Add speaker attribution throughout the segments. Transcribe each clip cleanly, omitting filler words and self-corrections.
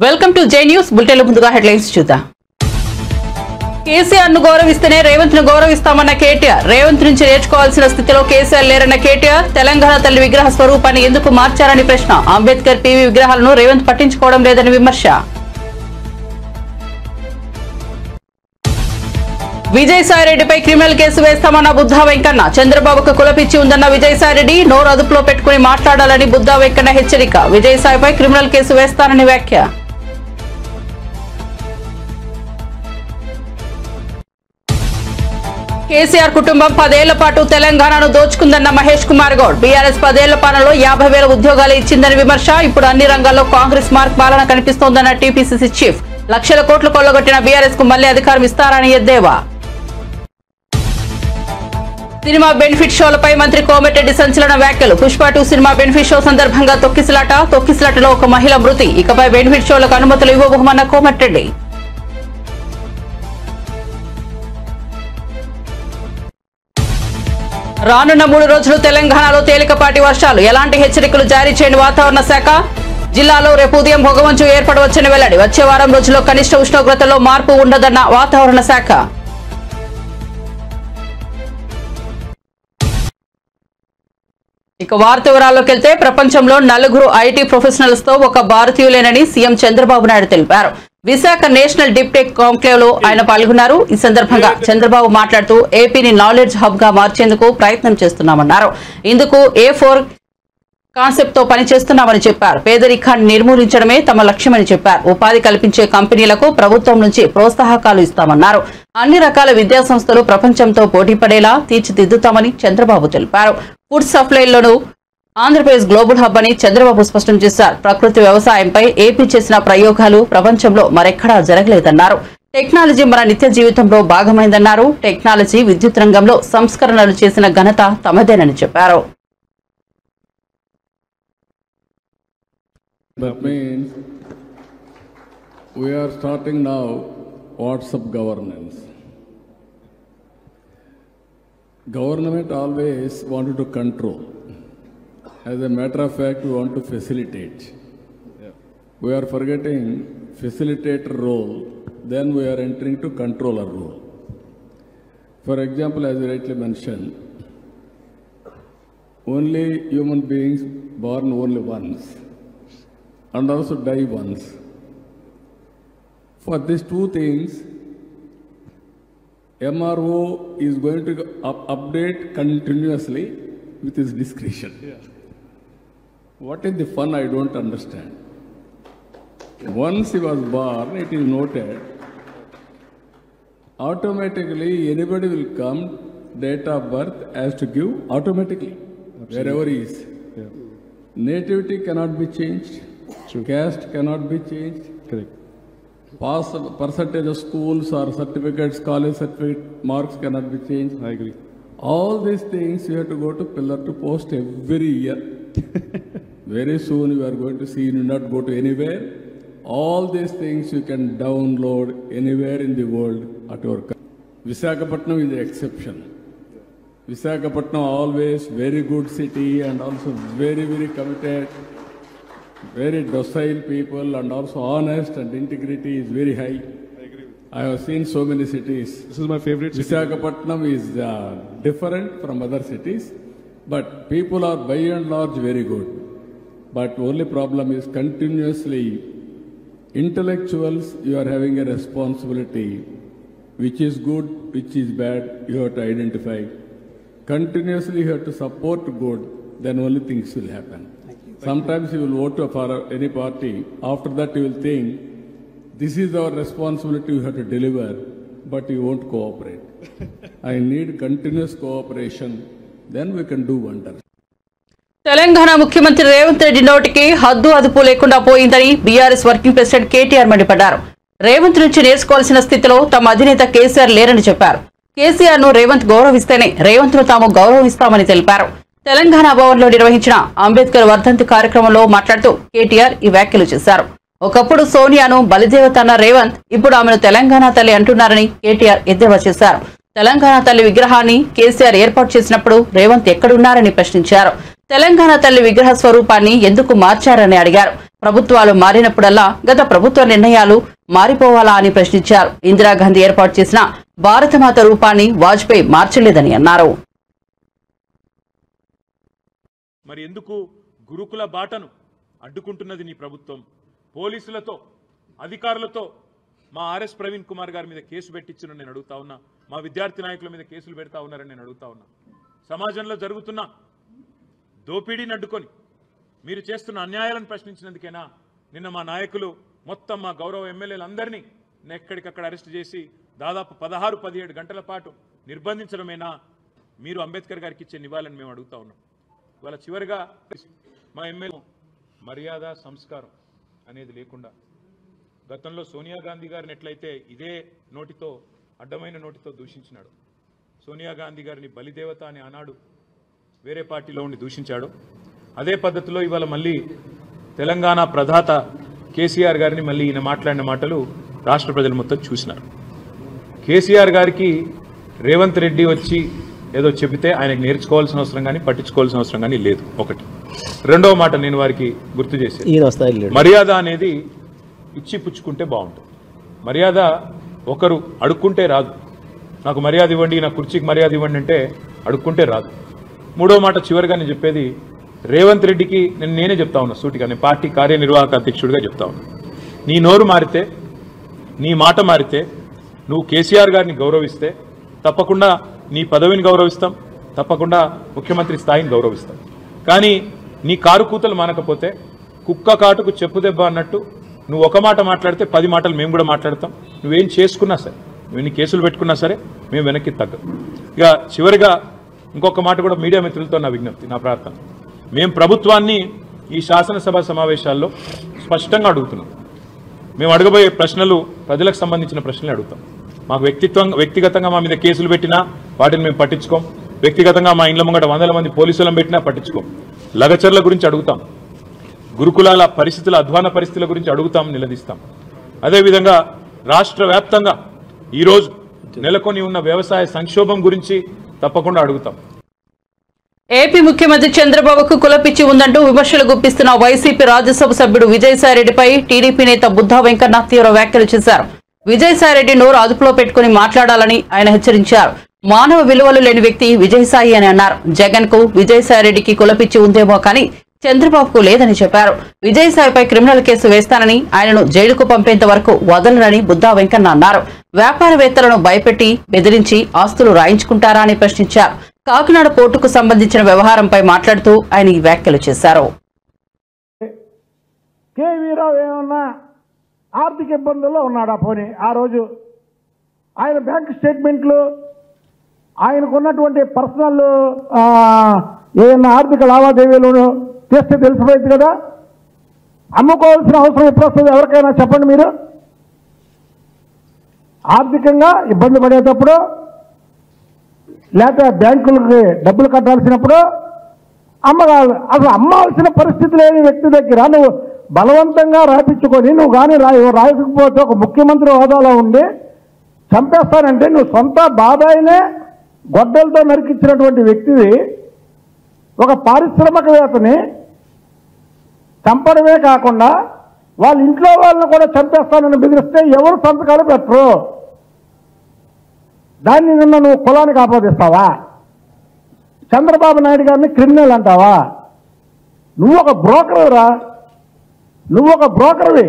Speaker 1: Welcome to జై news bulletin. ముందుగా headlines చూద్దాం. కేసీఆర్ ను గౌరవిస్తేనే రేవంత్ ను గౌరవిస్తామన్న కేటీఆర్. రేవంత్ నుంచి నేర్చుకోవాల్సిన స్థితిలో కేసీఆర్ లేరన్న కేటీఆర్. తెలంగాణ తల్లి విగ్రహ స్వరూపాన్ని ఎందుకు మార్చారని ప్రశ్న. అంబేద్కర్ పీవీ విగ్రహాలను రేవంత్ పట్టించుకోవడం లేదని విమర్శ. విజయసాయిరెడ్డిపై క్రిమినల్ కేసు వేస్తామన్న బుద్ధా వెంకన్న. చంద్రబాబుకు కులపిచ్చి ఉందన్న విజయసాయిరెడ్డి. నోరు అదుపులో పెట్టుకుని మాట్లాడాలని బుద్ధా వెంకన్న హెచ్చరిక. విజయసాయిపై క్రిమినల్ కేసు వేస్తానని వ్యాఖ్య. కేసీఆర్ కుటుంబం 10 ఏళ్ల పాటు తెలంగాణను దోచుకుందన్న మహేష్ కుమార్ గౌడ్. బీఆర్ఎస్ 10 ఏళ్ల పాలనలో 50,000 ఉద్యోగాలు ఇచ్చిందని విమర్శ. ఇప్పుడు అన్ని రంగాల్లో కాంగ్రెస్ మార్క్ పాలన కనిపిస్తోందన్న టీపీసీసీ చీఫ్. లక్షల కోట్లు కొల్లగొట్టిన బీఆర్ఎస్ కు మళ్లీ అధికారం ఇస్తారని ఎద్దేవా. సినిమా బెనిఫిట్ షోలపై మంత్రి కోమటిరెడ్డి సంచలన వ్యాఖ్యలు. పుష్ప 2 సినిమా బెనిఫిట్ షో సందర్భంగా తొక్కిసలాటలో ఒక మహిళ మృతి. ఇకపై బెనిఫిట్ షోలకు అనుమతులు ఇవ్వబోమన్న కోమటిరెడ్డి. రానున్న 3 రోజులు తెలంగాణలో తేలికపాటి వర్షాలు. ఎలాంటి హెచ్చరికలు జారీ చేయని వాతావరణ శాఖ. జిల్లాలో రేపు ఉదయం పొగమంచు ఏర్పడవచ్చని వెల్లడి. వచ్చే వారం రోజుల్లో కనిష్ట ఉష్ణోగ్రతలో మార్పు ఉండదన్న వాతావరణ శాఖ. ఇక వార్త వివరాల్లోకి వెళ్తే, ప్రపంచంలో 4 ఐటీ ప్రొఫెషనల్స్ తో ఒక భారతీయులేనని సీఎం చంద్రబాబు నాయుడు తెలిపారు. విశాఖ నేషనల్ డిప్టెక్ కాంక్లేవ్ లో ఆయన పాల్గొన్నారు. ఈ సందర్భంగా చంద్రబాబు మాట్లాడుతూ ఏపీని నాలెడ్జ్ హబ్ గా మార్చేందుకు ప్రయత్నం చేస్తున్నామన్నారు. ఇందుకు A4 కాన్సెప్ట్ తో పనిచేస్తున్నామని చెప్పారు. పేదరికాన్ని నిర్మూలించడమే తమ లక్ష్యమని చెప్పారు. ఉపాధి కల్పించే కంపెనీలకు ప్రభుత్వం నుంచి ప్రోత్సాహకాలు ఇస్తామన్నారు. అన్ని రకాల విద్యా సంస్థలు ప్రపంచంతో పోటీపడేలా తీర్చిదిద్దుతామని చంద్రబాబు తెలిపారు. ఫుడ్ సప్లైలోనూ ఆంధ్రప్రదేశ్ గ్లోబల్ హబ్ అని చంద్రబాబు స్పష్టం చేశారు. ప్రకృతి వ్యవసాయంపై ఏపీ చేసిన ప్రయోగాలు ప్రపంచంలో మరెక్కడా జరగలేదన్నారు. టెక్నాలజీ మన నిత్య జీవితంలో భాగమైందన్నారు. టెక్నాలజీ, విద్యుత్ రంగంలో సంస్కరణలు చేసిన ఘనత తమదేనని చెప్పారు.
Speaker 2: That means we are starting now WhatsApp governance. Government always wanted to control. As a matter of fact, we want to facilitate. We are forgetting facilitator role, then we are entering to controller role. For example, as you rightly mentioned, only human beings born only once and also die once. For these 2 things, MRO is going to update continuously with his discretion. What is the fun? I don't understand. Once he was born, it is noted, automatically anybody will come, date of birth has to give automatically. Absolutely. Wherever he is. Yeah. Nativity cannot be changed. True. Caste cannot be changed. Correct. Percentage of schools or certificates, college certificate marks cannot be changed.
Speaker 3: I agree.
Speaker 2: All these things you have to go to pillar to post every year. Very soon you are going to see, you will not go to anywhere. All these things you can download anywhere in the world at your country. Visakhapatnam is the exception. Visakhapatnam always very good city and also very, very committed. Very docile people and also honest and integrity is very high.
Speaker 3: I agree.
Speaker 2: I have seen so many cities.
Speaker 3: This is my favorite city.
Speaker 2: Visakhapatnam is different from other cities, but people are by and large very good. But only problem is continuously intellectuals, you are having a responsibility. Which is good, which is bad, you have to identify. Continuously you have to support good, then only things will happen. Sometimes you will vote for any party. After that you will think, this is our responsibility, we have to deliver, but you won't cooperate. I need continuous cooperation, then we can do wonders.
Speaker 1: Telangana ముఖ్యమంత్రి రేవంత్ రెడ్డి నోటికి హద్దు అదుపు లేకుండా పోయిందని BRS working president KTR మండిపడ్డారు. రేవంత్ నుంచి నేర్చుకోవాల్సిన స్థితిలో తమ అధినేత కేసీఆర్ లేరని చెప్పారు. కేసీఆర్ ను రేవంత్ గౌరవిస్తేనే రేవంత్ ను తాము గౌరవిస్తామని తెలిపారు. తెలంగాణ భవన్ లో నిర్వహించిన అంబేద్కర్ వర్ధంతి కార్యక్రమంలో మాట్లాడుతూ కేటీఆర్ ఈ వ్యాఖ్యలు చేశారు. ఒకప్పుడు సోనియాను బలిదేవత అన్న రేవంత్ ఇప్పుడు ఆమెను తెలంగాణ తల్లి అంటున్నారని కేటీఆర్ ఎద్దేవా చేశారు. తెలంగాణ తల్లి విగ్రహాన్ని కేసీఆర్ ఏర్పాటు చేసినప్పుడు రేవంత్ ఎక్కడున్నారని ప్రశ్నించారు. తెలంగాణ తల్లి విగ్రహ స్వరూపాన్ని ఎందుకు మార్చారని అడిగారు. ప్రభుత్వాలు మారినప్పుడల్లా గత ప్రభుత్వ నిర్ణయాలు మారిపోవాలా అని ప్రశ్నించారు. ఇందిరాగాంధీ ఏర్పాటు చేసిన భారతమాత రూపాన్ని వాజ్పేయి మార్చలేదని అన్నారు.
Speaker 3: మరి ఎందుకు గురుకుల బాటను అడ్డుకుంటున్నది నీ ప్రభుత్వం? పోలీసులతో అధికారులతో మా ఆర్ఎస్ ప్రవీణ్ కుమార్ గారి మీద కేసు పెట్టించిన నేను అడుగుతా ఉన్నా. మా విద్యార్థి నాయకుల మీద కేసులు పెడతా ఉన్నారని నేను అడుగుతా ఉన్నా. సమాజంలో జరుగుతున్న దోపిడీని అడ్డుకొని మీరు చేస్తున్న అన్యాయాలను ప్రశ్నించినందుకేనా నిన్న మా నాయకులు మొత్తం మా గౌరవ ఎమ్మెల్యేలందరినీ ఎక్కడికక్కడ అరెస్ట్ చేసి దాదాపు 16-17 గంటల పాటు నిర్బంధించడమేనా మీరు అంబేద్కర్ గారికి ఇచ్చే నివాళని మేము అడుగుతా ఉన్నాం. ఇవాళ చివరిగా మా ఎమ్మెల్యే మర్యాద సంస్కారం అనేది లేకుండా గతంలో సోనియా గాంధీ గారిని ఎట్లయితే ఇదే నోటితో అడ్డమైన నోటితో దూషించినాడు, సోనియా గాంధీ గారిని బలిదేవత అని ఆనాడు వేరే పార్టీలో ఉండి దూషించాడు, అదే పద్ధతిలో ఇవాళ మళ్ళీ తెలంగాణ ప్రధాత కేసీఆర్ గారిని మళ్ళీ ఈయన మాట్లాడిన మాటలు రాష్ట్ర ప్రజలు మొత్తం చూసినారు. కేసీఆర్ గారికి రేవంత్ రెడ్డి వచ్చి ఏదో చెబితే ఆయనకు నేర్చుకోవాల్సిన అవసరం కానీ పట్టించుకోవాల్సిన అవసరం కానీ లేదు. ఒకటి. రెండవ మాట నేను వారికి గుర్తు చేసేది, మర్యాద అనేది ఇచ్చి పుచ్చుకుంటే బాగుంటుంది. మర్యాద ఒకరు అడుక్కుంటే రాదు. నాకు మర్యాద ఇవ్వండి, నా కుర్చీకి మర్యాద ఇవ్వండి అంటే అడుక్కుంటే రాదు. మూడో మాట చివరిగా నేను చెప్పేది, రేవంత్ రెడ్డికి నేనే చెప్తా ఉన్నా సూటిగా, నేను పార్టీ కార్యనిర్వాహక అధ్యక్షుడిగా చెప్తా ఉన్నా, నీ నోరు మారితే, నీ మాట మారితే, నువ్వు కేసీఆర్ గారిని గౌరవిస్తే తప్పకుండా నీ పదవిని గౌరవిస్తాం, తప్పకుండా ముఖ్యమంత్రి స్థాయిని గౌరవిస్తాం. కానీ నీ కారు కూతలు మానకపోతే కుక్క కాటుకు చెప్పు దెబ్బ అన్నట్టు నువ్వు ఒక మాట మాట్లాడితే 10 మాటలు మేము కూడా మాట్లాడతాం. నువ్వేం చేసుకున్నా సరే, నువ్వు ఎన్ని కేసులు పెట్టుకున్నా సరే మేము వెనక్కి తగ్గం. ఇక చివరిగా ఇంకొక మాట కూడా మీడియా మిత్రులతో నా విజ్ఞప్తి, నా ప్రార్థన, మేము ప్రభుత్వాన్ని ఈ శాసనసభ సమావేశాల్లో స్పష్టంగా అడుగుతున్నాం. మేము అడగబోయే ప్రశ్నలు ప్రజలకు సంబంధించిన ప్రశ్నలు అడుగుతాం. మాకు వ్యక్తిగతంగా మా మీద కేసులు పెట్టినా వాటిని మేము పట్టించుకోం. వ్యక్తిగతంగా మా ఇండ్ల ముంగట 100 మంది పోలీసులను పెట్టినా పట్టించుకోం. లగచర్ల గురించి అడుగుతాం, గురుకులాల పరిస్థితుల అధ్వాన పరిస్థితుల గురించి అడుగుతాం, నిలదీస్తాం. అదేవిధంగా రాష్ట్ర వ్యాప్తంగా ఈరోజు నెలకొని ఉన్న వ్యవసాయ సంక్షోభం గురించి తప్పకుండా అడుగుతాం.
Speaker 1: ఏపీ ముఖ్యమంత్రి చంద్రబాబుకు కులపిచ్చి ఉందంటూ విమర్శలు గుప్పిస్తున్న వైసీపీ రాజ్యసభ సభ్యుడు విజయసాయిరెడ్డిపై టీడీపీ నేత బుద్ధా వెంకన్న తీవ్ర వ్యాఖ్యలు చేశారు. విజయసాయిరెడ్డి నోరు అదుపులో పెట్టుకుని మాట్లాడాలని ఆయన హెచ్చరించారు. మానవ విలువలు లేని వ్యక్తి విజయసాయి అని అన్నారు. జగన్ కు విజయసాయిరెడ్డికి కులపిచ్చి ఉందేమో కానీ చంద్రబాబుకు లేదని చెప్పారు. విజయసాయిపై క్రిమినల్ కేసు వేస్తానని, ఆయనను జైలుకు పంపేంత వరకు వదలరని బుద్ధా వెంకన్న అన్నారు. వ్యాపారవేత్తలను భయపెట్టి బెదిరించి ఆస్తులు రాయించుకుంటారా అని ప్రశ్నించారు. కాకినాడ పోర్టుకు సంబంధించిన వ్యవహారంపై మాట్లాడుతూ ఆయన ఈ వ్యాఖ్యలు చేశారు.
Speaker 4: ఆర్థిక ఇబ్బందుల్లో ఉన్నాడు. పోనీ ఆ రోజు ఆయన బ్యాంక్ స్టేట్మెంట్లు, ఆయనకున్నటువంటి పర్సనల్ ఏదైనా ఆర్థిక లావాదేవీలు చేస్తే తెలిసిపోయింది కదా. అమ్ముకోవాల్సిన అవసరం ఎప్పుడు వస్తుంది ఎవరికైనా చెప్పండి మీరు. ఆర్థికంగా ఇబ్బంది పడేటప్పుడు, లేకపోతే బ్యాంకులకి డబ్బులు కట్టాల్సినప్పుడు అమ్మగారు, అసలు అమ్మాల్సిన పరిస్థితి లేని వ్యక్తి దగ్గర నువ్వు బలవంతంగా రాయించుకొని నువ్వు కానీ రాయకపోతే ఒక ముఖ్యమంత్రి హోదాలో ఉండి చంపేస్తానంటే నువ్వు సొంత బాబాయినే గొడ్డలతో నరికించినటువంటి వ్యక్తివి ఒక పారిశ్రామికవేత్తని చంపడమే కాకుండా వాళ్ళ ఇంట్లో వాళ్ళని కూడా చంపేస్తానని బెదిరిస్తే ఎవరు సంతకాలు పెట్టరు. దాన్ని నిన్న నువ్వు కులానికి ఆపాదిస్తావా? చంద్రబాబు నాయుడు గారిని క్రిమినల్ అంటావా? నువ్వు ఒక బ్రోకర్రా, నువ్వు ఒక బ్రోకర్వి.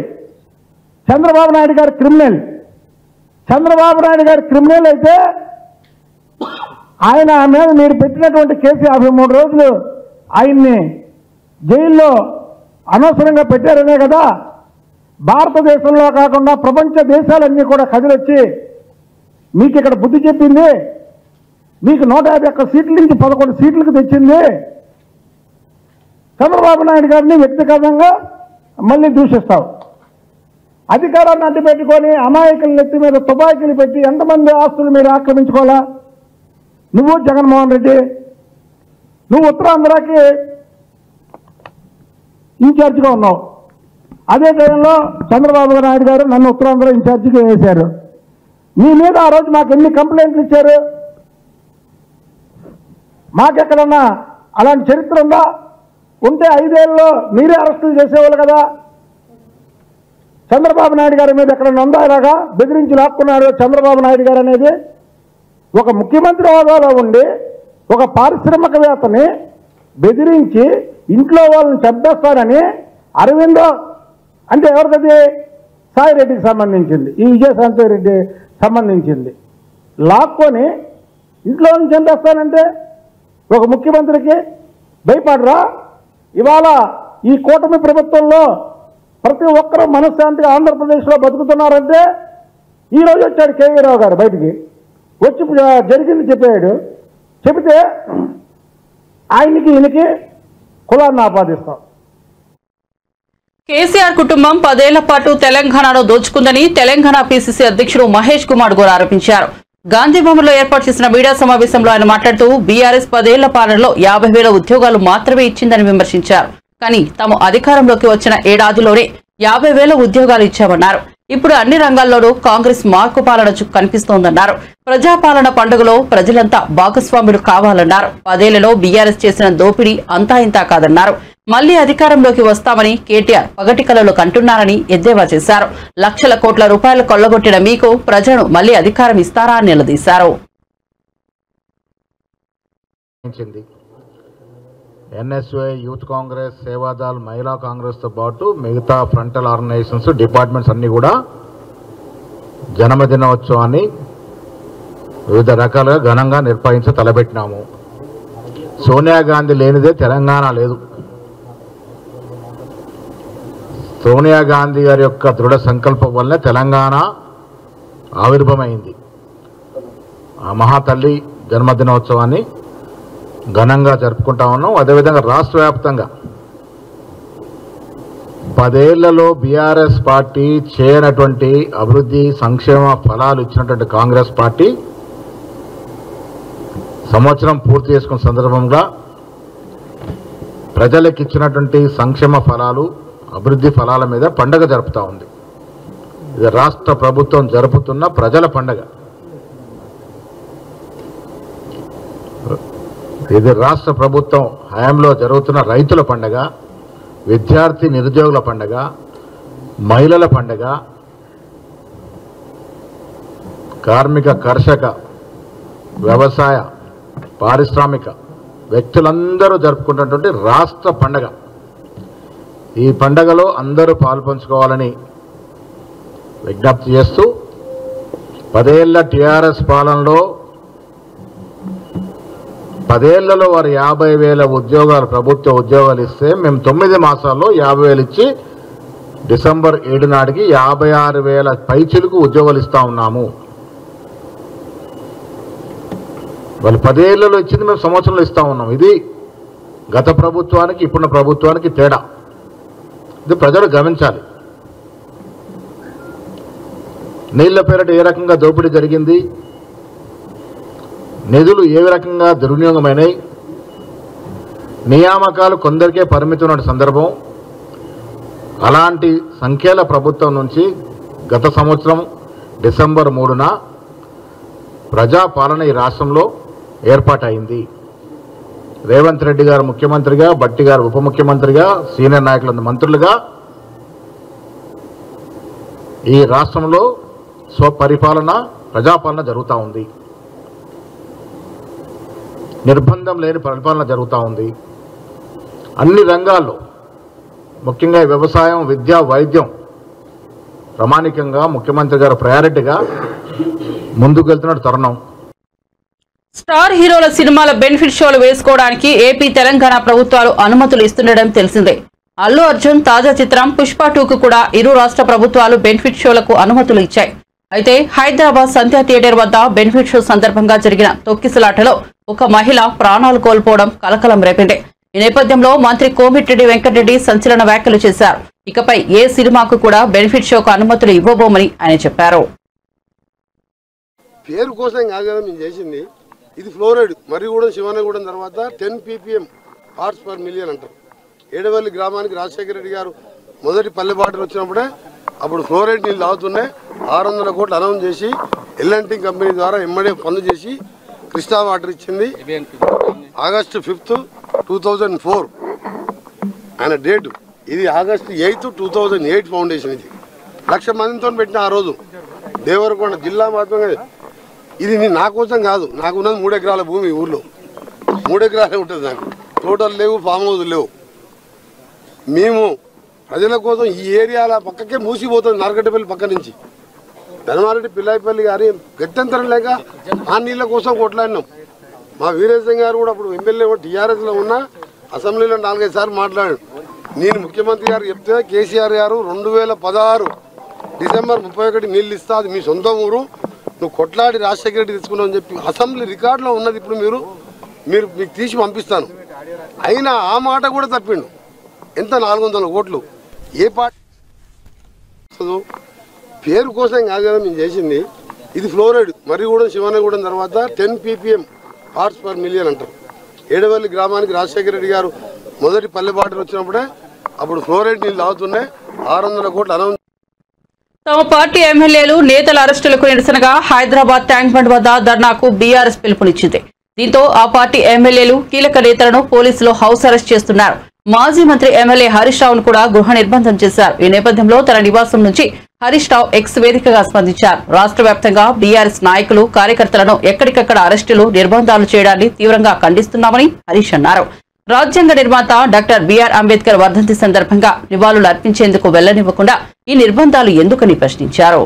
Speaker 4: చంద్రబాబు నాయుడు గారు క్రిమినల్. చంద్రబాబు నాయుడు గారు క్రిమినల్ అయితే ఆయన మీద మీరు పెట్టినటువంటి కేసు 53 రోజులు ఆయన్ని జైల్లో అనవసరంగా పెట్టారనే కదా భారతదేశంలో కాకుండా ప్రపంచ దేశాలన్నీ కూడా కదిలొచ్చి మీకు ఇక్కడ బుద్ధి చెప్పింది. మీకు 151 సీట్ల నుంచి 11 సీట్లకు తెచ్చింది. చంద్రబాబు నాయుడు గారిని వ్యక్తిగతంగా మళ్ళీ దూషిస్తావు. అధికారాన్ని అడ్డుపెట్టుకొని అమాయకుల నెత్తి మీద తుపాకీలు పెట్టి ఎంతమంది ఆస్తులు మీరు ఆక్రమించుకోవాలా? నువ్వు జగన్మోహన్ రెడ్డి, నువ్వు ఉత్తరాంధ్రకి ఇన్ఛార్జిగా ఉన్నావు. అదే టైంలో చంద్రబాబు నాయుడు గారు నన్ను ఉత్తరాంధ్ర ఇన్ఛార్జిగా వేశారు. నీ మీద ఆ రోజు మాకు ఎన్ని కంప్లైంట్లు ఇచ్చారు? మాకెక్కడన్నా అలాంటి చరిత్ర ఉందా? ఉంటే 5 ఏళ్ళలో మీరే అరెస్టులు చేసేవాళ్ళు కదా. చంద్రబాబు నాయుడు గారి మీద ఎక్కడైనా ఉందా ఇలాగా బెదిరించి లాక్కున్నాడు చంద్రబాబు నాయుడు గారు అనేది? ఒక ముఖ్యమంత్రి హోదాలో ఉండి ఒక పారిశ్రామికవేత్తని బెదిరించి ఇంట్లో వాళ్ళని చంపేస్తారని అరవిందో అంటే ఎవరికది? సాయిరెడ్డికి సంబంధించింది, ఈ విజయశాంతి రెడ్డి సంబంధించింది. లాక్కొని ఇంట్లో నుంచి చంపేస్తానంటే ఒక ముఖ్యమంత్రికి భయపడరా? ఇవాళ ఈ కూటమి ప్రభుత్వంలో ప్రతి ఒక్కరూ మనశ్శాంతిగా ఆంధ్రప్రదేశ్లో బతుకుతున్నారంటే ఈరోజు వచ్చాడు కేవీ రావు గారు బయటికి వచ్చి జరిగింది చెప్పాడు. చెబితే ఆయనకి ఈయనకి కులాన్ని ఆపాదిస్తాం.
Speaker 1: కేసీఆర్ కుటుంబం 10 ఏళ్ల పాటు తెలంగాణలో దోచుకుందని తెలంగాణ పీసీసీ అధ్యక్షుడు మహేష్ కుమార్ గౌడ్ ఆరోపించారు. గాంధీభవన్లో ఏర్పాటు చేసిన మీడియా సమావేశంలో ఆయన మాట్లాడుతూ బీఆర్ఎస్ 10 ఏళ్ల పాలనలో 50,000 ఉద్యోగాలు మాత్రమే ఇచ్చిందని విమర్శించారు. కానీ తాము అధికారంలోకి వచ్చిన ఏడాదిలోనే 50,000 ఉద్యోగాలు ఇచ్చామన్నారు. ఇప్పుడు అన్ని రంగాల్లోనూ కాంగ్రెస్ మార్కు పాలన కనిపిస్తోందన్నారు. ప్రజాపాలన పండుగలో ప్రజలంతా భాగస్వాములు కావాలన్నారు. 10 ఏళ్లలో బీఆర్ఎస్ చేసిన దోపిడీ అంతా ఇంతా కాదన్నారు. మళ్లీ అధికారంలోకి వస్తామని కేటీఆర్ పగటి కలలు కంటున్నారని ఎద్దేవా చేశారు. లక్షల కోట్ల రూపాయలు కొల్లగొట్టిన మీకు ప్రజలు మళ్లీ అధికారం ఇస్తారా అని నిలదీశారు.
Speaker 5: ఎన్ఎస్వై, యూత్ కాంగ్రెస్, సేవాదల్, మహిళా కాంగ్రెస్తో పాటు మిగతా ఫ్రంటల్ ఆర్గనైజేషన్స్, డిపార్ట్మెంట్స్ అన్నీ కూడా జన్మదినోత్సవాన్ని వివిధ రకాలుగా ఘనంగా నిర్వహించి తలపెట్టినాము. సోనియా గాంధీ లేనిదే తెలంగాణ లేదు. సోనియా గాంధీ గారి యొక్క దృఢ సంకల్పం వల్లే తెలంగాణ ఆవిర్భమైంది. ఆ మహాతల్లి జన్మదినోత్సవాన్ని ఘనంగా జరుపుకుంటా ఉన్నాం. అదేవిధంగా రాష్ట్ర వ్యాప్తంగా 10 ఏళ్లలో బీఆర్ఎస్ పార్టీ చేయనటువంటి అభివృద్ధి సంక్షేమ ఫలాలు ఇచ్చినటువంటి కాంగ్రెస్ పార్టీ సంవత్సరం పూర్తి చేసుకున్న సందర్భంగా ప్రజలకు ఇచ్చినటువంటి సంక్షేమ ఫలాలు, అభివృద్ధి ఫలాల మీద పండగ జరుపుతూ ఉంది. ఇది రాష్ట్ర ప్రభుత్వం జరుపుతున్న ప్రజల పండగ. ఇది రాష్ట్ర ప్రభుత్వం హయాంలో జరుగుతున్న రైతుల పండగ, విద్యార్థి నిరుద్యోగుల పండగ, మహిళల పండగ, కార్మిక, కర్షక, వ్యవసాయ, పారిశ్రామిక వ్యక్తులందరూ జరుపుకున్నటువంటి రాష్ట్ర పండగ. ఈ పండగలో అందరూ పాల్పంచుకోవాలని విజ్ఞప్తి చేస్తూ 10 ఏళ్ల టీఆర్ఎస్ పాలనలో 10 ఏళ్లలో వారు 50,000 ఉద్యోగాలు, ప్రభుత్వ ఉద్యోగాలు ఇస్తే మేము 9 మాసాల్లో 50,000 ఇచ్చి డిసెంబర్ 7 నాటికి 56,000 పైచిలకు ఉద్యోగాలు ఇస్తా ఉన్నాము. వాళ్ళు 10 ఏళ్లలో ఇచ్చింది మేము సంవత్సరంలో ఇస్తా ఉన్నాం. ఇది గత ప్రభుత్వానికి ఇప్పుడున్న ప్రభుత్వానికి తేడా. ఇది ప్రజలు గమనించాలి. నీళ్ల పేరిట ఏ రకంగా దోపిడీ జరిగింది, నిధులు ఏ రకంగా దుర్వినియోగమైనాయి, నియామకాలు కొందరికే పరిమితమైన సందర్భం. అలాంటి సంఖ్యల ప్రభుత్వం నుంచి గత సంవత్సరం డిసెంబర్ 3న ప్రజాపాలన ఈ రాష్ట్రంలో ఏర్పాటైంది. రేవంత్ రెడ్డి గారు ముఖ్యమంత్రిగా, భట్టి గారు ఉప ముఖ్యమంత్రిగా, సీనియర్ నాయకులందరూ మంత్రులుగా ఈ రాష్ట్రంలో స్వపరిపాలన, ప్రజాపాలన జరుగుతూ ఉంది. నిర్బంధం లేని పరిపాలన జరుగుతూ ఉంది. అన్ని రంగాల్లో ముఖ్యంగా వ్యవసాయం, విద్య, వైద్యం ప్రామాణికంగా ముఖ్యమంత్రి గారు ప్రయారిటీగా ముందుకు వెళ్తున్న తరుణం.
Speaker 1: స్టార్ హీరోల సినిమాల బెనిఫిట్ షోలు వేసుకోవడానికి ఏపీ, తెలంగాణ ప్రభుత్వాలు అనుమతులు ఇస్తుండడం తెలిసిందే. అల్లు అర్జున్ తాజా చిత్రం పుష్ప 2కు కూడా ఇరు రాష్ట్ర ప్రభుత్వాలు బెనిఫిట్ షోలకు అనుమతులు ఇచ్చాయి. అయితే హైదరాబాద్ సంధ్యా థియేటర్ వద్ద బెనిఫిట్ షో సందర్భంగా జరిగిన తొక్కిసలాటలో ఒక మహిళ ప్రాణాలు కోల్పోవడం కలకలం రేపింది. ఈ నేపథ్యంలో మంత్రి కోమిటిరెడ్డి వెంకటరెడ్డి సంచలన వ్యాఖ్యలు చేశారు. ఇకపై ఏ సినిమాకు కూడా బెనిఫిట్ షోకు అనుమతులు ఇవ్వబోమని ఆయన చెప్పారు.
Speaker 6: పేరు కోసం కాదు కదా మేము చేసింది. ఇది ఫ్లోరైడ్ మర్రిగూడెం, శివనగూడెం తర్వాత 10 ppm పార్ట్స్ పర్ మిలియన్ అంటారు. ఏడవల్లి గ్రామానికి రాజశేఖర రెడ్డి గారు మొదటి పల్లె బాటలు వచ్చినప్పుడే అప్పుడు ఫ్లోరైడ్ నీళ్ళు తాగుతున్నాయి. 600 కోట్లు అనౌన్స్ చేసి ఎల్ఎన్టీ కంపెనీ ద్వారా ఎమ్మడే పనులు చేసి కృష్ణా వాటర్ ఇచ్చింది. ఆగస్టు 5, 2004 ఆయన డేటు. ఇది ఆగస్టు 8, 2008 ఫౌండేషన్. ఇది 1,00,000 మందితో పెట్టిన ఆ రోజు దేవరకొండ జిల్లా మాత్రమే. ఇది నా కోసం కాదు, నాకున్నది 3 ఎకరాల భూమి ఊర్లో, 3 ఎకరాలే ఉంటుంది నాకు, టోటల్ లేవు, ఫామ్ హౌస్ లేవు. మేము ప్రజల కోసం ఈ ఏరియాల పక్కకే మూసిపోతుంది, నార్కట్టపల్లి పక్క నుంచి ధర్మారెడ్డి పిల్లాయిపల్లి గారి గత్యంతరం లేక ఆ నీళ్ళ కోసం కొట్లాడినాం. మా వీరేశం గారు కూడా అప్పుడు ఎమ్మెల్యే టీఆర్ఎస్లో ఉన్న అసెంబ్లీలో 4-5 సార్లు మాట్లాడాడు. నేను ముఖ్యమంత్రి గారు చెప్తే కేసీఆర్ గారు 2016 డిసెంబర్ 31 నీళ్ళు ఇస్తా, అది మీ సొంత ఊరు, నువ్వు కొట్లాడి రాజశేఖర రెడ్డి తీసుకున్నావు అని చెప్పి అసెంబ్లీ రికార్డులో ఉన్నది. ఇప్పుడు మీకు తీసి పంపిస్తాను. అయినా ఆ మాట కూడా తప్పిండు. ఎంత 400 కోట్లు ఏ పార్టీ పేరు కోసం కాదు కదా మేము చేసింది. ఇది ఫ్లోరైడ్ మర్రిగూడెం శివనగూడెం తర్వాత 10 ppm పార్ట్స్ పర్ మిలియన్ అంటారు. ఏడవల్లి గ్రామానికి రాజశేఖర రెడ్డి గారు మొదటి పల్లెబాటలు వచ్చినప్పుడే అప్పుడు ఫ్లోరైడ్ నీళ్ళు తాగుతున్నాయి. 600 కోట్లు అనౌన్స్.
Speaker 1: తమ పార్టీ ఎమ్మెల్యేలు నేతల అరెస్టులకు నిరసనగా హైదరాబాద్ ట్యాంక్ బండ్ వద్ద ధర్నాకు బీఆర్ఎస్ పిలుపునిచ్చింది. దీంతో ఆ పార్టీ ఎమ్మెల్యేలు కీలక నేతలను పోలీసులు హౌస్ అరెస్ట్ చేస్తున్నారు. మాజీ మంత్రి ఎమ్మెల్యే హరీష్ రావును కూడా గృహ నిర్బంధం చేశారు. ఈ నేపథ్యంలో తన నివాసం నుంచి హరీష్ రావు ఎక్స్ వేదికగా స్పందించారు. రాష్ట్ర వ్యాప్తంగా బీఆర్ఎస్ నాయకులు కార్యకర్తలను ఎక్కడికక్కడ అరెస్టులు నిర్బంధాలు చేయడాన్ని తీవ్రంగా ఖండిస్తున్నామని హరీష్ అన్నారు. రాజ్యాంగ నిర్మాత డాక్టర్ బిఆర్ అంబేద్కర్ వర్ధంతి సందర్భంగా నివాళులు అర్పించేందుకు వెళ్లనివ్వకుండా ఈ నిర్బంధాలు ఎందుకని ప్రశ్నించారు.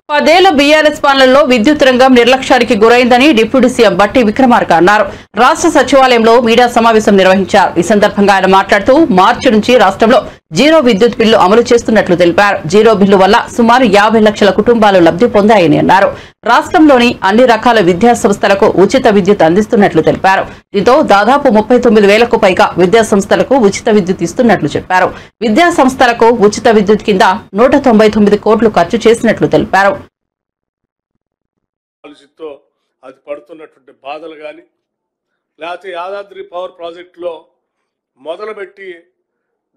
Speaker 1: 10 ఏళ్ల బీఆర్ఎస్ పాలనలో విద్యుత్ రంగం నిర్లక్ష్యానికి గురైందని డిప్యూటీ సీఎం బట్టి విక్రమార్క అన్నారు. రాష్ట్ర సచివాలయంలో మీడియా సమావేశం నిర్వహించారు. ఈ సందర్భంగా ఆయన మాట్లాడుతూ మార్చి నుంచి రాష్ట్రంలో జీరో విద్యుత్ బిల్లు అమలు చేస్తున్నట్లు తెలిపారు. జీరో బిల్లు వల్ల సుమారు 50 లక్షల కుటుంబాలు లబ్ధి పొందాయని అన్నారు. రాష్ట్రంలోని అన్ని రకాల విద్యా సంస్థలకు ఉచిత విద్యుత్ అందిస్తున్నట్లు తెలిపారు. దీంతో దాదాపు 39,000కు పైగా విద్యా సంస్థలకు ఉచిత విద్యుత్ ఇస్తున్నట్లు చెప్పారు. విద్యా సంస్థలకు ఉచిత విద్యుత్ కింద 199 కోట్లు ఖర్చు చేసినట్లు తెలిపారు.
Speaker 7: అది పడుతున్నటువంటి బాధలు కానీ, లేకపోతే యాదాద్రి పవర్ ప్రాజెక్టులో మొదలుపెట్టి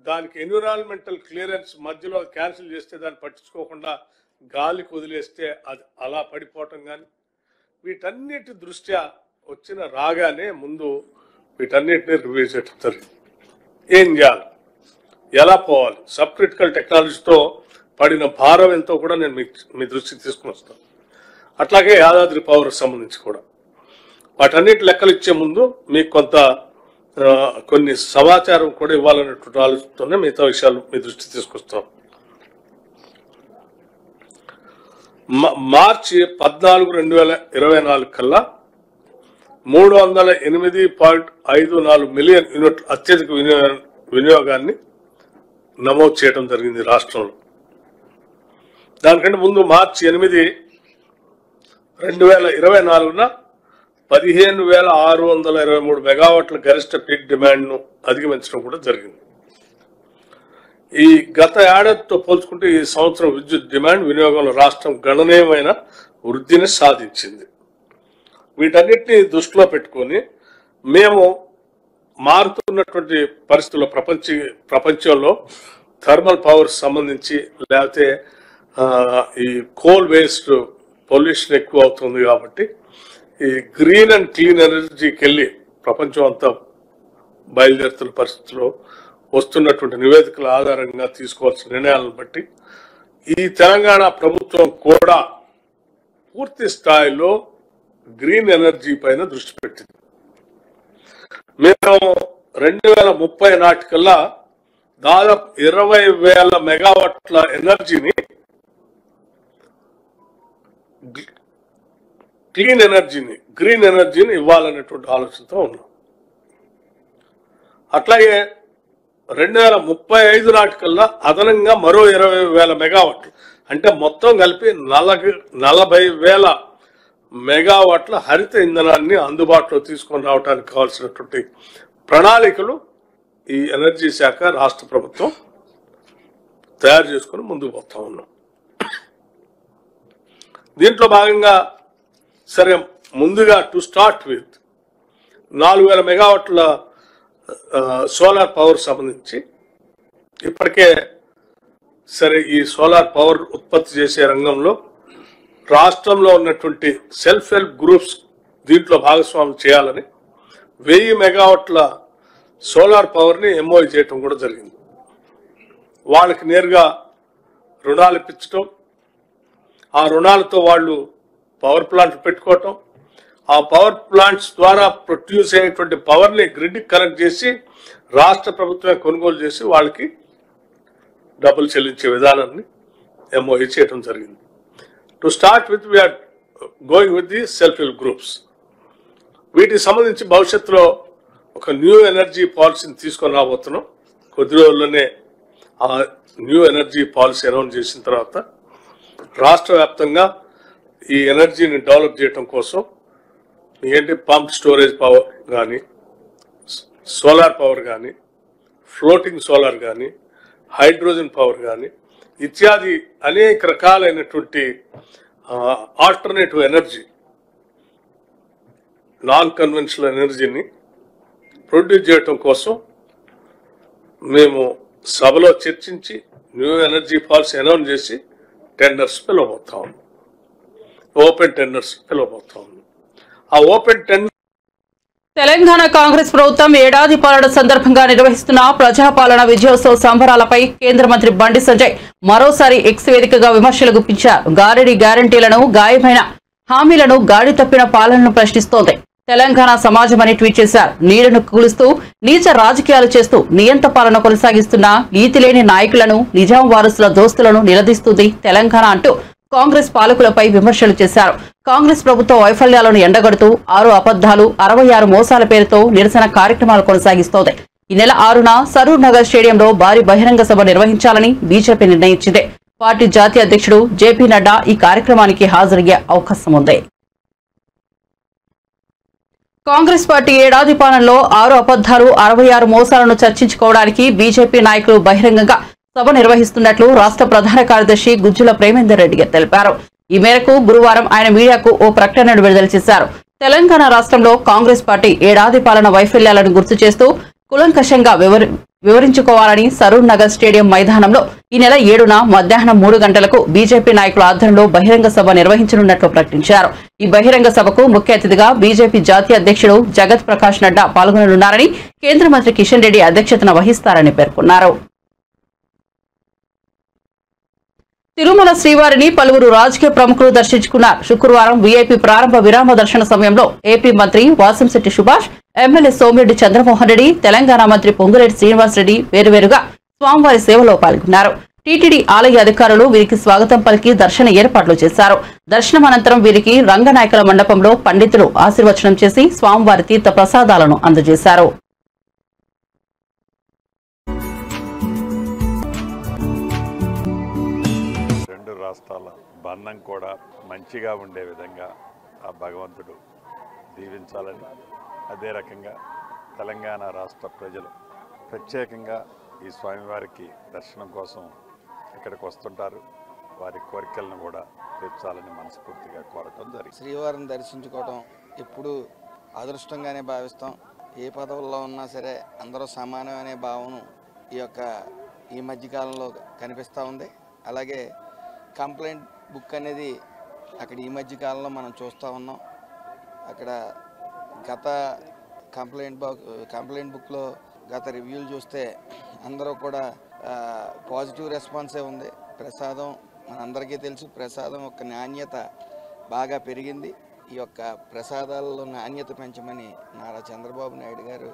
Speaker 7: దానికి ఎన్విరాన్మెంటల్ క్లియరెన్స్ మధ్యలో క్యాన్సిల్ చేస్తే దాన్ని పట్టించుకోకుండా గాలికి వదిలేస్తే అది అలా పడిపోవటం కానీ, వీటన్నిటి దృష్ట్యా వచ్చిన రాగానే ముందు వీటన్నిటిని రివ్యూ చేయడం జరిగింది. ఏం చేయాలి, ఎలా పోవాలి, సబ్ క్రిటికల్ టెక్నాలజీతో పడిన భారం ఎంతో కూడా నేను మీ దృష్టికి తీసుకుని వస్తాను. అట్లాగే యాదాద్రి పవర్ సంబంధించి కూడా వాటన్నిటి లెక్కలు ఇచ్చే ముందు మీకు కొన్ని సమాచారం కూడా ఇవ్వాలన్నటువంటి ఆలోచనతోనే మిగతా విషయాలు మీ దృష్టి తీసుకొస్తాం. మార్చి 14, 2024 కల్లా 308.54 మిలియన్ యూనిట్ అత్యధిక వినియోగాన్ని నమోదు చేయడం జరిగింది రాష్ట్రంలో. దానికంటే ముందు మార్చి 8, 2024న 15,623 మెగావాట్ల గరిష్ట పీక్ డిమాండ్ను అధిగమించడం కూడా జరిగింది. ఈ గత ఏడాదితో పోల్చుకుంటే ఈ సంవత్సరం విద్యుత్ డిమాండ్ వినియోగంలో రాష్ట్రం గణనీయమైన వృద్ధిని సాధించింది. వీటన్నిటిని దృష్టిలో పెట్టుకొని మేము మారుతున్నటువంటి పరిస్థితుల్లో ప్రపంచంలో థర్మల్ పవర్ సంబంధించి లేకపోతే ఈ కోల్ వేస్ట్ పొల్యూషన్ ఎక్కువ అవుతుంది కాబట్టి ఈ గ్రీన్ అండ్ క్లీన్ ఎనర్జీకి వెళ్ళి ప్రపంచం అంతా బయలుదేరుతున్న పరిస్థితుల్లో వస్తున్నటువంటి నివేదికల ఆధారంగా తీసుకోవాల్సిన నిర్ణయాలను బట్టి ఈ తెలంగాణ ప్రభుత్వం కూడా పూర్తి స్థాయిలో గ్రీన్ ఎనర్జీ పైన దృష్టి పెట్టింది. మేము 2030 నాటికల్లా దాదాపు 20,000 మెగావాట్ల ఎనర్జీని గ్రీన్ ఎనర్జీని ఇవ్వాలనేటువంటి ఆలోచనతో ఉన్నాం. అట్లాగే 2035 నాటికల్లా అదనంగా మరో 20,000 మెగావాట్లు అంటే మొత్తం కలిపి 40,000 మెగావాట్ల హరిత ఇంధనాన్ని అందుబాటులో తీసుకొని రావడానికి కావాల్సినటువంటి ప్రణాళికలు ఈ ఎనర్జీ శాఖ రాష్ట్ర ప్రభుత్వం తయారు చేసుకుని ముందుకు పోతా ఉన్నాం. దీంట్లో భాగంగా సరే ముందుగా టు స్టార్ట్ విత్ 4,000 మెగావాట్ల సోలార్ పవర్ సంబంధించి ఇప్పటికే సరే ఈ సోలార్ పవర్ ఉత్పత్తి చేసే రంగంలో రాష్ట్రంలో ఉన్నటువంటి సెల్ఫ్ హెల్ప్ గ్రూప్స్ దీంట్లో భాగస్వామ్యం చేయాలని 1000 మెగావాట్ల సోలార్ పవర్ని ఎంఓయూ చేయటం కూడా జరిగింది. వాళ్ళకి నేరుగా రుణాలు ఇప్పించడం, ఆ రుణాలతో వాళ్ళు పవర్ ప్లాంట్ పెట్టుకోవటం, ఆ పవర్ ప్లాంట్స్ ద్వారా ప్రొడ్యూస్ అయ్యేటువంటి పవర్ని గ్రిడ్కి కనెక్ట్ చేసి రాష్ట్ర ప్రభుత్వమే కొనుగోలు చేసి వాళ్ళకి డబ్బులు చెల్లించే విధానాన్ని ఎంఓఈ చేయడం జరిగింది. To start with we're going with the self help groups. వీటికి సంబంధించి భవిష్యత్తులో ఒక న్యూ ఎనర్జీ పాలసీని తీసుకొని రాబోతున్నాం. కొద్ది రోజుల్లోనే ఆ న్యూ ఎనర్జీ పాలసీ అనౌన్స్ చేసిన తర్వాత రాష్ట్ర వ్యాప్తంగా ఈ ఎనర్జీని డెవలప్ చేయడం కోసం ఏంటి పంప్ స్టోరేజ్ పవర్ కానీ, సోలార్ పవర్ కానీ, ఫ్లోటింగ్ సోలార్ కానీ, హైడ్రోజన్ పవర్ కానీ ఇత్యాది అనేక రకాలైనటువంటి ఆల్టర్నేటివ్ ఎనర్జీ, నాన్ కన్వెన్షనల్ ఎనర్జీని ప్రొడ్యూస్ చేయటం కోసం మేము సభలో చర్చించి న్యూ ఎనర్జీ పాలసీ అనౌన్స్ చేసి టెండర్స్ పిలవబోతా ఉన్నాం. ఓపెన్ టెండర్స్ పిలవబోతా ఉన్నాం. ఆ ఓపెన్ టెండర్
Speaker 1: తెలంగాణ కాంగ్రెస్ ప్రభుత్వం ఏడాది పాలన సందర్భంగా నిర్వహిస్తున్న ప్రజాపాలన విజయోత్సవ సంబరాలపై కేంద్ర మంత్రి బండి సంజయ్ మరోసారి ఎక్స్ వేదికగా విమర్శలు గుప్పించారు. గారడీ గ్యారంటీలను, గాయమైన హామీలను, గాడి తప్పిన పాలనను ప్రశ్నిస్తోంది తెలంగాణ సమాజం అని ట్వీట్ చేశారు. నీళ్లను కూలుస్తూ నీచ రాజకీయాలు చేస్తూ నియంత పాలన కొనసాగిస్తున్న నీతిలేని నాయకులను, నిజాం వారసుల దోస్తులను నిలదీస్తుంది తెలంగాణ అంటూ కాంగ్రెస్ పాలకులపై విమర్శలు చేశారు. కాంగ్రెస్ ప్రభుత్వ వైఫల్యాలను ఎండగడుతూ 6 అబద్దాలు 66 మోసాల పేరుతో నిరసన కార్యక్రమాలు కొనసాగిస్తోంది. ఈ నెల 6న సరూర్ నగర్ స్టేడియంలో భారీ బహిరంగ సభ నిర్వహించాలని బీజేపీ నిర్ణయించింది. పార్టీ జాతీయ అధ్యక్షుడు జేపీ నడ్డా ఈ కార్యక్రమానికి హాజరయ్యే అవకాశం ఉంది. కాంగ్రెస్ పార్టీ ఏడాది పాలనలో 6 అబద్దాలు 66 మోసాలను చర్చించుకోవడానికి బీజేపీ నాయకులు బహిరంగంగా సభ నిర్వహిస్తున్నట్లు రాష్ట్ర ప్రధాన కార్యదర్శి గుజ్జుల ప్రేమేందర్ రెడ్డి తెలిపారు. ఈ మేరకు గురువారం ఆయన మీడియాకు ఓ ప్రకటనను విడుదల చేశారు. తెలంగాణ రాష్ట్రంలో కాంగ్రెస్ పార్టీ ఏడాది పాలన వైఫల్యాలను గుర్తు చేస్తూ కులంకషంగా వివరించుకోవాలని సరూర్ నగర్ స్టేడియం మైదానంలో ఈ నెల 7న మధ్యాహ్నం 3 గంటలకు బీజేపీ నాయకుల ఆధ్వర్యంలో బహిరంగ సభ నిర్వహించనున్నట్లు ప్రకటించారు. ఈ బహిరంగ సభకు ముఖ్య అతిథిగా బీజేపీ జాతీయ అధ్యక్షుడు జగత్ ప్రకాష్ నడ్డా పాల్గొననున్నారని, కేంద్ర మంత్రి కిషన్ రెడ్డి అధ్యక్షతన వహిస్తారని పేర్కొన్నారు. తిరుమల శ్రీవారిని పలువురు రాజకీయ ప్రముఖులు దర్శించుకున్నారు. శుక్రవారం వీఐపీ ప్రారంభ విరామ దర్శన సమయంలో ఏపీ మంత్రి వాసంశెట్టి సుభాష్, ఎమ్మెల్యే సోమిరెడ్డి చంద్రమోహన్ రెడ్డి, తెలంగాణ మంత్రి పొంగులేటి శ్రీనివాసరెడ్డి వేరువేరుగా స్వామివారి సేవలో పాల్గొన్నారు. టీటీడీ ఆలయ అధికారులు వీరికి స్వాగతం పలికి దర్శన ఏర్పాట్లు చేశారు. దర్శనం అనంతరం వీరికి రంగనాయకుల మండపంలో పండితులు ఆశీర్వచనం చేసి స్వామివారి తీర్థ ప్రసాదాలను అందజేశారు.
Speaker 8: రాష్ట్రాల బంధం కూడా మంచిగా ఉండే విధంగా ఆ భగవంతుడు దీవించాలని, అదే రకంగా తెలంగాణ రాష్ట్ర ప్రజలు ప్రత్యేకంగా ఈ స్వామివారికి దర్శనం కోసం ఇక్కడికి వస్తుంటారు. వారి కోరికలను కూడా తీర్చాలని మనస్ఫూర్తిగా కోరటం జరిగింది.
Speaker 9: శ్రీవారిని దర్శించుకోవడం ఎప్పుడు అదృష్టంగానే భావిస్తాం. ఏ పదవుల్లో ఉన్నా సరే అందరూ సమానం అనే భావన ఈ మధ్యకాలంలో కనిపిస్తూ ఉంది. అలాగే కంప్లైంట్ బుక్ అనేది అక్కడ ఈ మధ్య కాలంలో మనం చూస్తూ ఉన్నాం. అక్కడ గత కంప్లైంట్ బుక్లో గత రివ్యూలు చూస్తే అందరూ కూడా పాజిటివ్ రెస్పాన్సే ఉంది. ప్రసాదం మనందరికీ తెలుసు, ప్రసాదం యొక్క నాణ్యత బాగా పెరిగింది. ఈ యొక్క ప్రసాదాలలో నాణ్యత పెంచమని నారా చంద్రబాబు నాయుడు గారు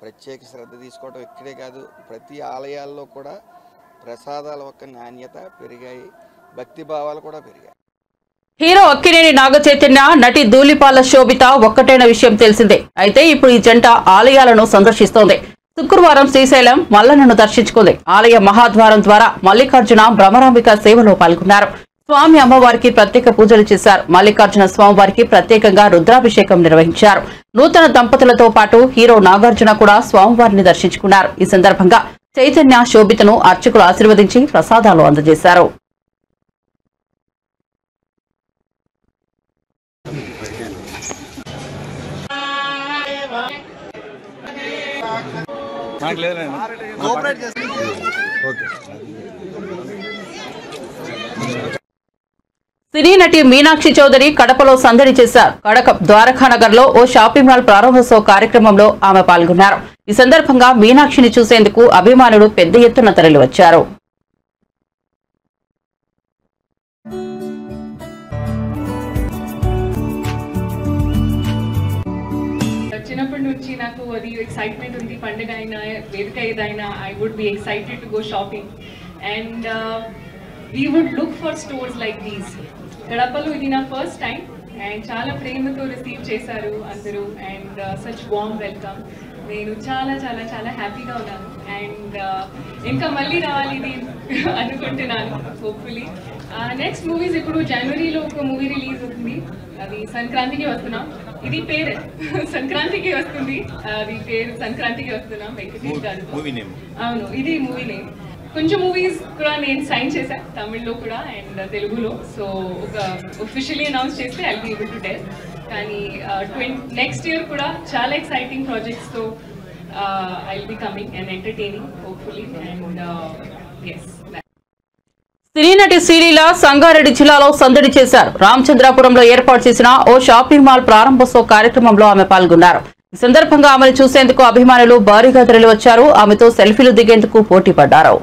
Speaker 9: ప్రత్యేక శ్రద్ధ తీసుకోవడం ఇక్కడే కాదు, ప్రతి ఆలయాల్లో కూడా ప్రసాదాల యొక్క నాణ్యత పెరిగాయి, భక్తి భావాలు కూడా పెరిగాయి.
Speaker 1: హీరో అక్కినేని నాగచైతన్య, నటి ధూళిపాల శోభిత ఒక్కటైన విషయం తెలిసిందే. అయితే ఇప్పుడు ఈ జంట ఆలయాలను సందర్శిస్తోంది. శుక్రవారం శ్రీశైలం మల్లన్నను దర్శించుకుంది. ఆలయ మహాద్వారం ద్వారా మల్లికార్జున భ్రమరాంబిక సేవలో పాల్గొన్నారు. స్వామి అమ్మవారికి ప్రత్యేక పూజలు చేశారు. మల్లికార్జున స్వామివారికి ప్రత్యేకంగా రుద్రాభిషేకం నిర్వహించారు. నూతన దంపతులతో పాటు హీరో నాగార్జున కూడా స్వామివారిని దర్శించుకున్నారు. ఈ సందర్భంగా చైతన్య, శోభితను అర్చకులు ఆశీర్వదించి ప్రసాదాలు అందజేశారు. సినీ నటి మీనాక్షి చౌదరి కడపలో సందడి చేశారు. కడప ద్వారకానగర్ లో ఓ షాపింగ్ మాల్ ప్రారంభోత్సవ కార్యక్రమంలో ఆమె పాల్గొన్నారు. ఈ సందర్భంగా మీనాక్షిని చూసేందుకు అభిమానులు పెద్ద ఎత్తున తరలివచ్చారు.
Speaker 10: నుంచి నాకు అది ఎక్సైట్మెంట్ ఉంది. పండుగ అయినా వేదిక ఏదైనా I would be excited to go shopping and we would look for stores like these. కడపలో ఇది నా ఫస్ట్ టైం అండ్ చాలా ప్రేమతో రిసీవ్ చేశారు అందరూ అండ్ సచ్ వార్మ్ వెల్కమ్. నేను చాలా చాలా చాలా హ్యాపీగా ఉన్నాను అండ్ ఇంకా మళ్ళీ రావాలి ఇది అనుకుంటున్నాను హోప్ఫుల్లీ. నెక్స్ట్ మూవీస్ ఇప్పుడు జనవరిలో ఒక మూవీ రిలీజ్ అవుతుంది, అది సంక్రాంతికి వస్తున్నాం. ఇది పేరు సంక్రాంతికి వస్తుంది, అది పేరు సంక్రాంతికి వస్తున్నాం వెంకటేష్ గారు. అవును, ఇది మూవీ నేమ్. కొంచెం మూవీస్ కూడా నేను సైన్ చేశాను తమిళ్లో కూడా అండ్ తెలుగులో. సో ఒక ఒఫిషియల్లీ అనౌన్స్ చేస్తే I be able to tell. కానీ నెక్స్ట్ ఇయర్ కూడా చాలా ఎక్సైటింగ్ ప్రాజెక్ట్స్తో I will be coming and entertaining hopefully and yes.
Speaker 1: సినీ నటి శ్రీలీల సంగారెడ్డి జిల్లాలో సందడి చేశారు. రామచంద్రాపురంలో ఏర్పాటు చేసిన ఓ షాపింగ్ మాల్ ప్రారంభోత్సవ కార్యక్రమంలో ఆమె పాల్గొన్నారు. ఈ సందర్భంగా ఆమెను చూసేందుకు అభిమానులు భారీగా తరలి వచ్చారు. ఆమెతో సెల్ఫీలు దిగేందుకు పోటీ పడ్డారు.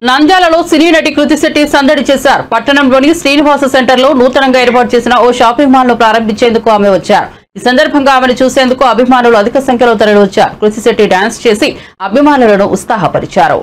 Speaker 1: నంద్యాలలో సినీ నటి కృతి శెట్టి సందడి చేశారు. పట్టణంలోని శ్రీనివాస సెంటర్ లో నూతనంగా ఏర్పాటు చేసిన ఓ షాపింగ్ మాల్ ను ప్రారంభించేందుకు ఆమె వచ్చారు. ఈ సందర్భంగా ఆమెను చూసేందుకు అభిమానులు అధిక సంఖ్యలో తరలి వచ్చారు. కృతి శెట్టి డాన్స్ చేసి అభిమానులను ఉత్సాహపరిచారు.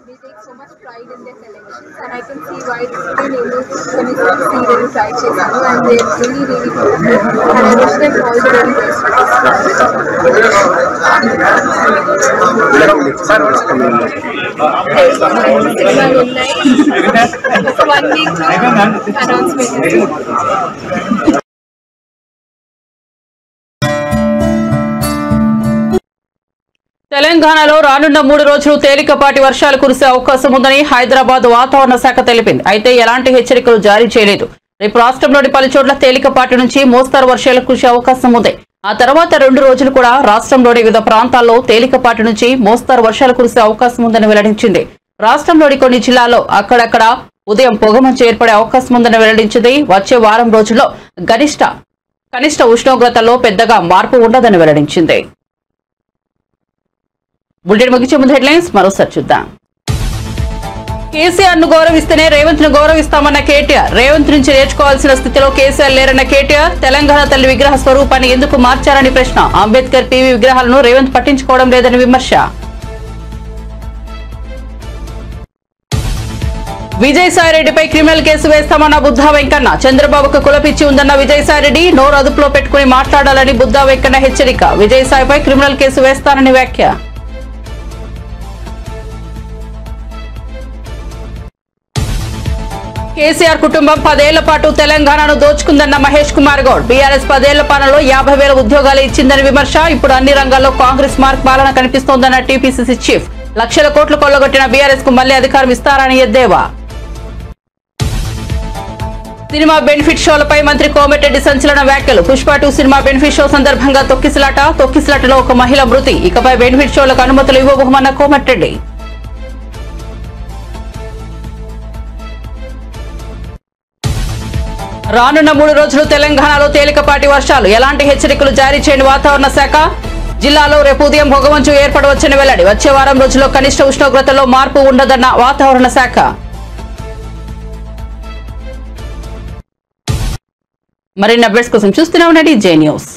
Speaker 11: They take so much pride in their collections and I can see why they named it Seed and Pride Chesano and they're really really good and I wish them all the very best for this. 1 week announcement.
Speaker 1: తెలంగాణలో రానున్న 3 రోజులు తేలికపాటి వర్షాలు కురిసే అవకాశం ఉందని హైదరాబాద్ వాతావరణ శాఖ తెలిపింది. అయితే ఎలాంటి హెచ్చరికలు జారీ చేయలేదు. రేపు రాష్ట్రంలోని పలు చోట్ల తేలికపాటి నుంచి మోస్తరు వర్షాలు కురిసే అవకాశం ఉంది. ఆ తర్వాత 2 రోజులు కూడా రాష్ట్రంలోని వివిధ ప్రాంతాల్లో తేలికపాటి నుంచి మోస్తరు వర్షాలు కురిసే అవకాశం ఉందని వెల్లడించింది. రాష్ట్రంలోని కొన్ని జిల్లాల్లో అక్కడక్కడ ఉదయం పొగమంచు ఏర్పడే అవకాశం ఉందని వెల్లడించింది. వచ్చే వారం రోజుల్లో కనిష్ట ఉష్ణోగ్రతల్లో పెద్దగా మార్పు ఉండదని వెల్లడించింది. బులెటిన్ ముగించే ముందు హెడ్లైన్స్ మరోసారి చూద్దాం. కేసీఆర్ ను గౌరవిస్తేనే రేవంత్ ను గౌరవిస్తామన్న కేటీఆర్. రేవంత్ నుంచి నేర్చుకోవాల్సిన స్థితిలో కేసీఆర్ లేరన్న కేటీఆర్. తెలంగాణ తల్లి విగ్రహ స్వరూపాన్ని ఎందుకు మార్చారని ప్రశ్న. అంబేద్కర్ పీవీ విగ్రహాలను రేవంత్ పట్టించుకోవడం లేదని విమర్శ. విజయసాయిరెడ్డిపై క్రిమినల్ కేసు వేస్తామన్న బుద్ధా వెంకన్న. చంద్రబాబుకు కులపిచ్చి ఉందన్న విజయసాయిరెడ్డి. నోరు అదుపులో పెట్టుకుని మాట్లాడాలని బుద్ధా వెంకన్న హెచ్చరిక. విజయసాయిపై క్రిమినల్ కేసు వేస్తానని వ్యాఖ్య. కేసీఆర్ కుటుంబం 10 ఏళ్ల పాటు తెలంగాణను దోచుకుందన్న మహేష్ కుమార్ గౌడ్. బీఆర్ఎస్ 10 ఏళ్ల పాలనలో 50,000 ఉద్యోగాలు ఇచ్చిందని విమర్శ. ఇప్పుడు అన్ని రంగాల్లో కాంగ్రెస్ మార్క్ పాలన కనిపిస్తోందన్న టీపీసీసీ చీఫ్. లక్షల కోట్లు కొల్లగొట్టిన బీఆర్ఎస్ కు మళ్లీ అధికారం ఇస్తారని ఎద్దేవా. సినిమా బెనిఫిట్ షోలపై మంత్రి కోమటిరెడ్డి సంచలన వ్యాఖ్యలు. పుష్ప 2 సినిమా బెనిఫిట్ షో సందర్భంగా తొక్కిసలాటలో ఒక మహిళ మృతి. ఇకపై బెనిఫిట్ షోలకు అనుమతులు ఇవ్వబోమన్న కోమటిరెడ్డి. రానున్న 3 రోజులు తెలంగాణలో తేలికపాటి వర్షాలు. ఎలాంటి హెచ్చరికలు జారీ చేయని వాతావరణ శాఖ. జిల్లాలో రేపు ఉదయం పొగమంచు ఏర్పడవచ్చని వెల్లడి. వచ్చే వారం రోజుల్లో కనిష్ట ఉష్ణోగ్రతలో మార్పు ఉండదన్న వాతావరణ శాఖ. మరిన్ని అప్డేట్స్ కోసం చూస్తూనే ఉండండి జే న్యూస్.